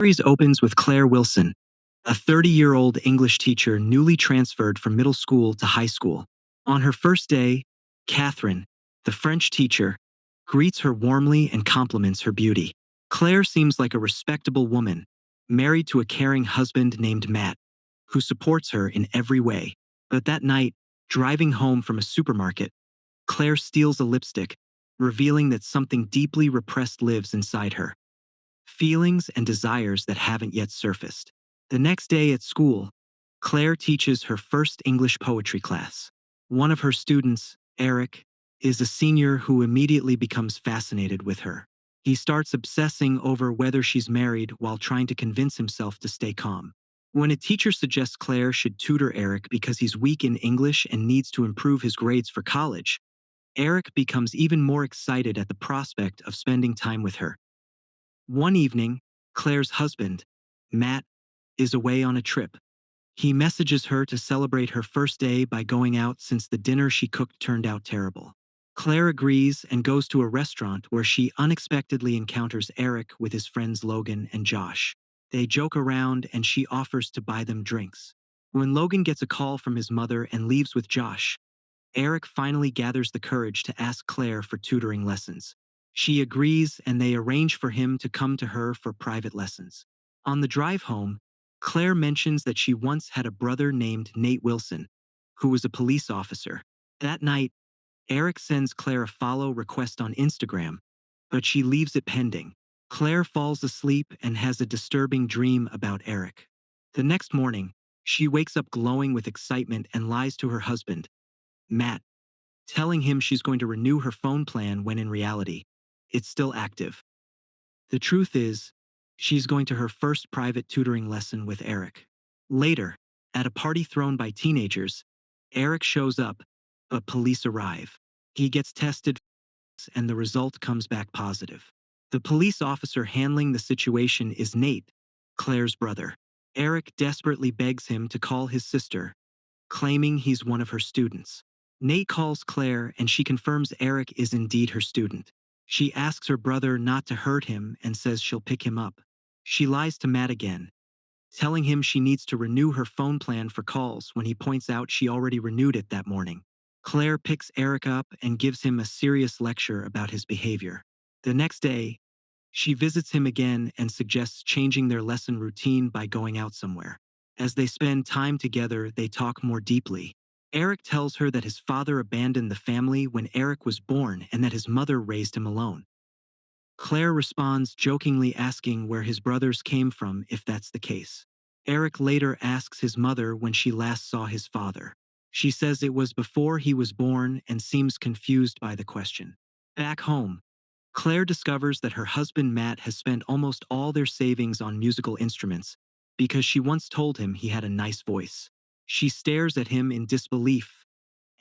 Series opens with Claire Wilson, a 30-year-old English teacher newly transferred from middle school to high school. On her first day, Catherine, the French teacher, greets her warmly and compliments her beauty. Claire seems like a respectable woman, married to a caring husband named Matt, who supports her in every way. But that night, driving home from a supermarket, Claire steals a lipstick, revealing that something deeply repressed lives inside her. Feelings and desires that haven't yet surfaced. The next day at school, Claire teaches her first English poetry class. One of her students, Eric, is a senior who immediately becomes fascinated with her. He starts obsessing over whether she's married while trying to convince himself to stay calm. When a teacher suggests Claire should tutor Eric because he's weak in English and needs to improve his grades for college, Eric becomes even more excited at the prospect of spending time with her. One evening, Claire's husband, Matt, is away on a trip. He messages her to celebrate her first day by going out since the dinner she cooked turned out terrible. Claire agrees and goes to a restaurant where she unexpectedly encounters Eric with his friends Logan and Josh. They joke around and she offers to buy them drinks. When Logan gets a call from his mother and leaves with Josh, Eric finally gathers the courage to ask Claire for tutoring lessons. She agrees and they arrange for him to come to her for private lessons. On the drive home, Claire mentions that she once had a brother named Nate Wilson, who was a police officer. That night, Eric sends Claire a follow request on Instagram, but she leaves it pending. Claire falls asleep and has a disturbing dream about Eric. The next morning, she wakes up glowing with excitement and lies to her husband, Matt, telling him she's going to renew her phone plan when in reality, it's still active. The truth is, she's going to her first private tutoring lesson with Eric. Later, at a party thrown by teenagers, Eric shows up, but police arrive. He gets tested and the result comes back positive. The police officer handling the situation is Nate, Claire's brother. Eric desperately begs him to call his sister, claiming he's one of her students. Nate calls Claire and she confirms Eric is indeed her student. She asks her brother not to hurt him and says she'll pick him up. She lies to Matt again, telling him she needs to renew her phone plan for calls when he points out she already renewed it that morning. Claire picks Eric up and gives him a serious lecture about his behavior. The next day, she visits him again and suggests changing their lesson routine by going out somewhere. As they spend time together, they talk more deeply. Eric tells her that his father abandoned the family when Eric was born and that his mother raised him alone. Claire responds jokingly asking where his brothers came from if that's the case. Eric later asks his mother when she last saw his father. She says it was before he was born and seems confused by the question. Back home, Claire discovers that her husband Matt has spent almost all their savings on musical instruments because she once told him he had a nice voice. She stares at him in disbelief,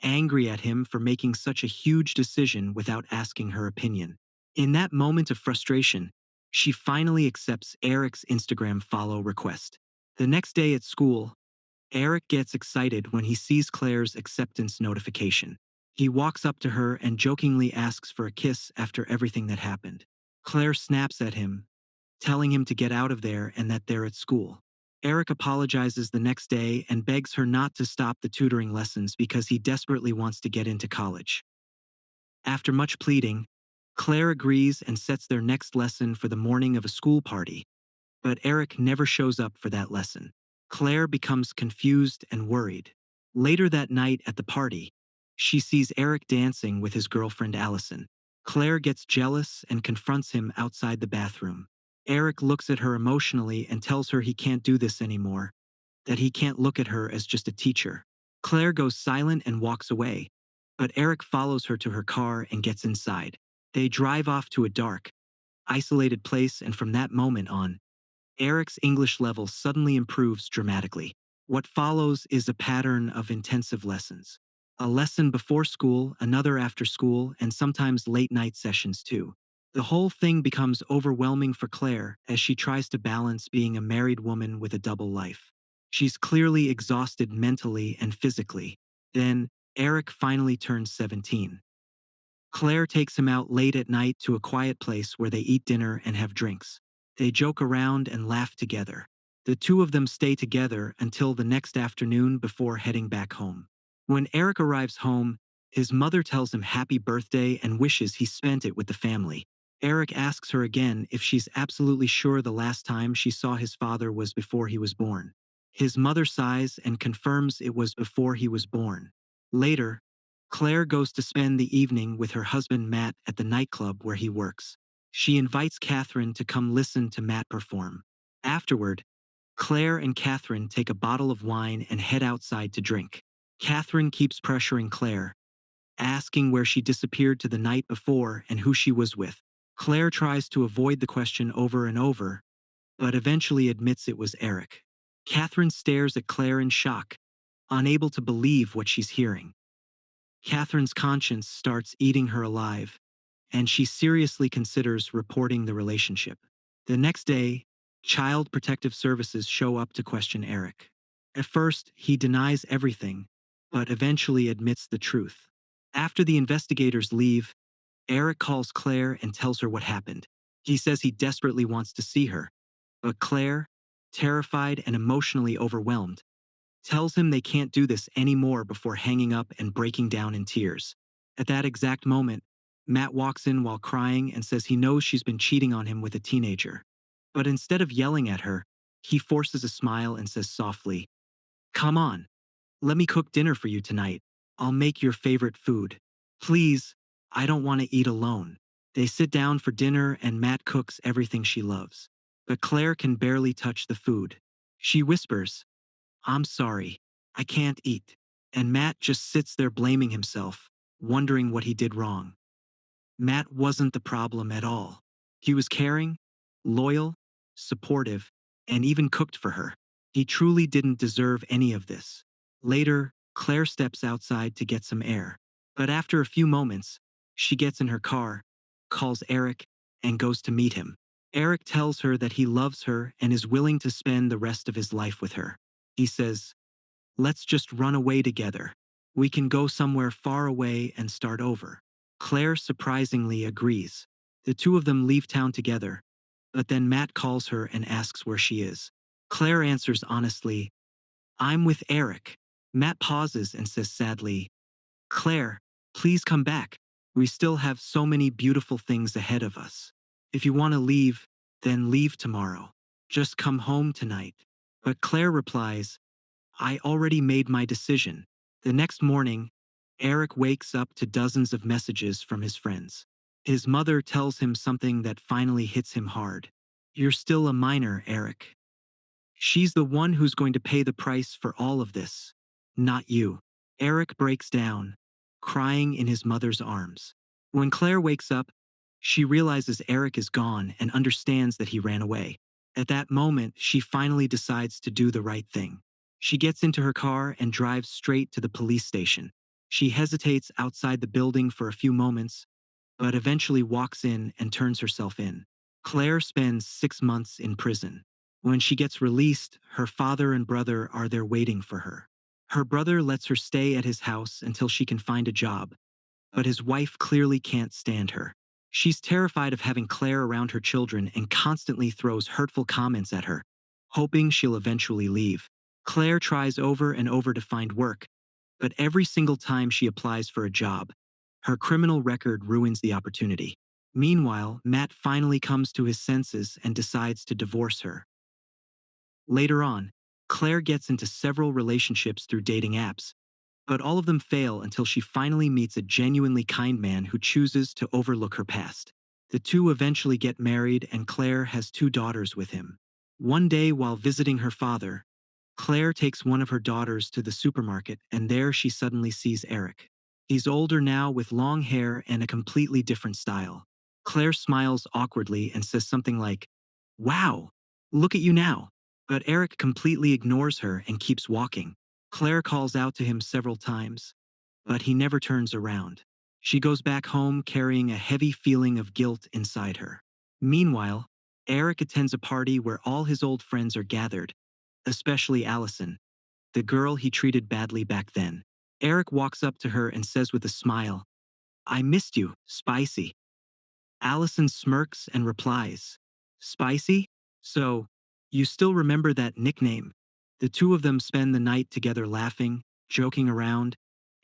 angry at him for making such a huge decision without asking her opinion. In that moment of frustration, she finally accepts Eric's Instagram follow request. The next day at school, Eric gets excited when he sees Claire's acceptance notification. He walks up to her and jokingly asks for a kiss after everything that happened. Claire snaps at him, telling him to get out of there and that they're at school. Eric apologizes the next day and begs her not to stop the tutoring lessons because he desperately wants to get into college. After much pleading, Claire agrees and sets their next lesson for the morning of a school party, but Eric never shows up for that lesson. Claire becomes confused and worried. Later that night at the party, she sees Eric dancing with his girlfriend Allison. Claire gets jealous and confronts him outside the bathroom. Eric looks at her emotionally and tells her he can't do this anymore, that he can't look at her as just a teacher. Claire goes silent and walks away, but Eric follows her to her car and gets inside. They drive off to a dark, isolated place, and from that moment on, Eric's English level suddenly improves dramatically. What follows is a pattern of intensive lessons. A lesson before school, another after school, and sometimes late-night sessions too. The whole thing becomes overwhelming for Claire as she tries to balance being a married woman with a double life. She's clearly exhausted mentally and physically. Then, Eric finally turns 17. Claire takes him out late at night to a quiet place where they eat dinner and have drinks. They joke around and laugh together. The two of them stay together until the next afternoon before heading back home. When Eric arrives home, his mother tells him happy birthday and wishes he spent it with the family. Eric asks her again if she's absolutely sure the last time she saw his father was before he was born. His mother sighs and confirms it was before he was born. Later, Claire goes to spend the evening with her husband Matt at the nightclub where he works. She invites Catherine to come listen to Matt perform. Afterward, Claire and Catherine take a bottle of wine and head outside to drink. Catherine keeps pressuring Claire, asking where she disappeared to the night before and who she was with. Claire tries to avoid the question over and over, but eventually admits it was Eric. Catherine stares at Claire in shock, unable to believe what she's hearing. Catherine's conscience starts eating her alive, and she seriously considers reporting the relationship. The next day, Child Protective Services show up to question Eric. At first, he denies everything, but eventually admits the truth. After the investigators leave, Eric calls Claire and tells her what happened. He says he desperately wants to see her, but Claire, terrified and emotionally overwhelmed, tells him they can't do this anymore before hanging up and breaking down in tears. At that exact moment, Matt walks in while crying and says he knows she's been cheating on him with a teenager. But instead of yelling at her, he forces a smile and says softly, "Come on, let me cook dinner for you tonight. I'll make your favorite food. Please, I don't want to eat alone." They sit down for dinner and Matt cooks everything she loves. But Claire can barely touch the food. She whispers, "I'm sorry, I can't eat." And Matt just sits there blaming himself, wondering what he did wrong. Matt wasn't the problem at all. He was caring, loyal, supportive, and even cooked for her. He truly didn't deserve any of this. Later, Claire steps outside to get some air. But after a few moments, she gets in her car, calls Eric, and goes to meet him. Eric tells her that he loves her and is willing to spend the rest of his life with her. He says, "Let's just run away together. We can go somewhere far away and start over." Claire surprisingly agrees. The two of them leave town together, but then Matt calls her and asks where she is. Claire answers honestly, "I'm with Eric." Matt pauses and says sadly, "Claire, please come back. We still have so many beautiful things ahead of us. If you want to leave, then leave tomorrow. Just come home tonight." But Claire replies, "I already made my decision." The next morning, Eric wakes up to dozens of messages from his friends. His mother tells him something that finally hits him hard. "You're still a minor, Eric. She's the one who's going to pay the price for all of this, not you." Eric breaks down, crying in his mother's arms. When Claire wakes up, she realizes Eric is gone and understands that he ran away. At that moment, she finally decides to do the right thing. She gets into her car and drives straight to the police station. She hesitates outside the building for a few moments, but eventually walks in and turns herself in. Claire spends 6 months in prison. When she gets released, her father and brother are there waiting for her. Her brother lets her stay at his house until she can find a job, but his wife clearly can't stand her. She's terrified of having Claire around her children and constantly throws hurtful comments at her, hoping she'll eventually leave. Claire tries over and over to find work, but every single time she applies for a job, her criminal record ruins the opportunity. Meanwhile, Matt finally comes to his senses and decides to divorce her. Later on, Claire gets into several relationships through dating apps, but all of them fail until she finally meets a genuinely kind man who chooses to overlook her past. The two eventually get married and Claire has two daughters with him. One day while visiting her father, Claire takes one of her daughters to the supermarket and there she suddenly sees Eric. He's older now with long hair and a completely different style. Claire smiles awkwardly and says something like, "Wow, look at you now." But Eric completely ignores her and keeps walking. Claire calls out to him several times, but he never turns around. She goes back home carrying a heavy feeling of guilt inside her. Meanwhile, Eric attends a party where all his old friends are gathered, especially Allison, the girl he treated badly back then. Eric walks up to her and says with a smile, "I missed you, Spicy." Allison smirks and replies, Spicy? So, you still remember that nickname? The two of them spend the night together laughing, joking around,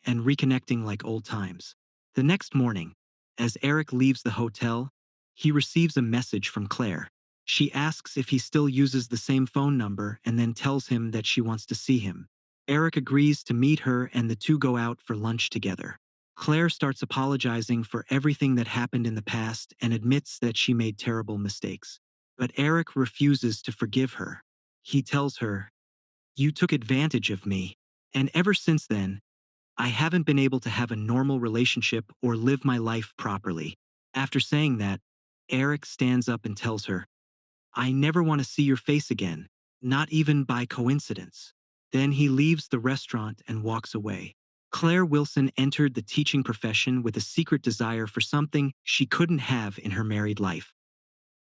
and reconnecting like old times. The next morning, as Eric leaves the hotel, he receives a message from Claire. She asks if he still uses the same phone number and then tells him that she wants to see him. Eric agrees to meet her and the two go out for lunch together. Claire starts apologizing for everything that happened in the past and admits that she made terrible mistakes. But Eric refuses to forgive her. He tells her, "You took advantage of me, and ever since then, I haven't been able to have a normal relationship or live my life properly." After saying that, Eric stands up and tells her, "I never want to see your face again, not even by coincidence." Then he leaves the restaurant and walks away. Claire Wilson entered the teaching profession with a secret desire for something she couldn't have in her married life.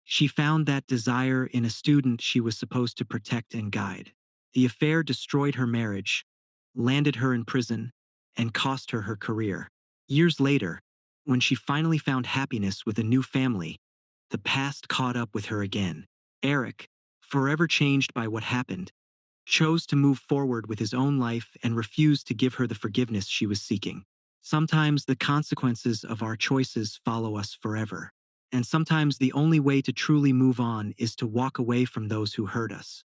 She found that desire in a student she was supposed to protect and guide. The affair destroyed her marriage, landed her in prison, and cost her her career. Years later, when she finally found happiness with a new family, the past caught up with her again. Eric, forever changed by what happened, chose to move forward with his own life and refused to give her the forgiveness she was seeking. Sometimes the consequences of our choices follow us forever. And sometimes the only way to truly move on is to walk away from those who hurt us.